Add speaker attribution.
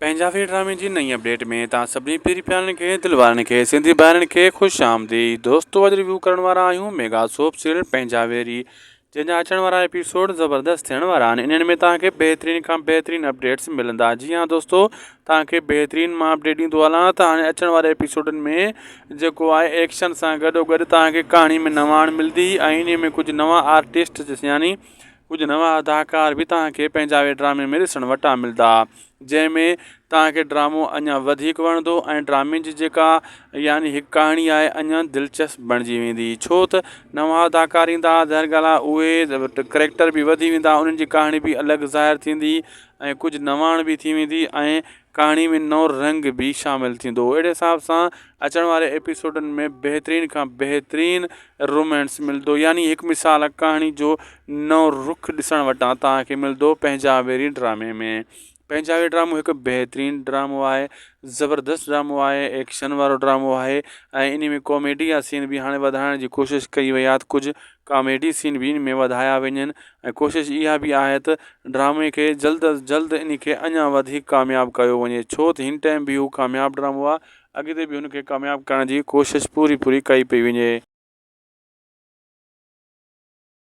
Speaker 1: पंजाबी ड्रामे जी नई अपडेट में तव्हां सभिनी पहिरीं प्यारनि खे दिलि वारनि खे सिंधी ॿारनि खे ख़ुशि आमदीद। दोस्तो अॼु रिव्यू करण वारा आहियूं मेगा सोप सीरियल पंजाबेरी, जंहिंजा अचण वारा एपिसोड ज़बरदस्त थियण वारा आहिनि। इन्हनि में तव्हांखे बहितरीन खां बहितरीन अपडेट्स मिलंदा। जी हाँ दोस्तो, तव्हांखे बहितरीन मां अपडेट ॾींदो हलां त हाणे अचण वारे एपिसोडनि में जेको आहे एक्शन सां गॾोगॾु तव्हांखे कहाणी में नवाण मिलंदी ऐं इन में कुझु नवां आर्टिस्ट यानी कुझु नवां अदाकार बि तव्हांखे पंजाबी ड्रामे में ॾिसण वटां मिलंदा, जंहिंमें तव्हांखे ड्रामो अञा वधीक वणंदो ऐं ड्रामे जी जेका यानी हिकु कहाणी आहे अञा दिलचस्प बणिजी वेंदी। छो त नवां अदाकार ईंदा, ज़ाहिर ॻाल्हि आहे उहे करैक्टर बि वधी वेंदा, उन्हनि जी कहाणी बि अलॻि ज़ाहिर थींदी ऐं कुझु नवाण बि थी वेंदी ऐं कहाणी में नओं रंग बि शामिलु थींदो। अहिड़े हिसाब सां अचण वारे एपिसोडनि में बहितरीन खां बहितरीन रोमांस मिलंदो, यानी हिकु मिसाल कहाणी जो नओं रुख ॾिसण वटां तव्हांखे मिलंदो पंजाबी ड्रामे में। पंजाबी ड्रामो हिकु बहितरीनु ड्रामो आहे, ज़बरदस्त ड्रामो आहे, एक्शन वारो ड्रामो आहे ऐं इन में कॉमेडी जा सीन बि हाणे वधाइण जी कोशिशि कई वई आहे त कुझु कॉमेडी सीन बि इन में वधाया वञनि ऐं कोशिशि इहा बि आहे त ड्रामे खे जल्द अज़ जल्द इन खे अञा वधीक कामयाबु कयो वञे, छो त हिन टाइम बि हू कामयाबु ड्रामो आहे, अॻिते बि हुनखे कामयाबु करण जी कोशिशि पूरी कई पई वञे।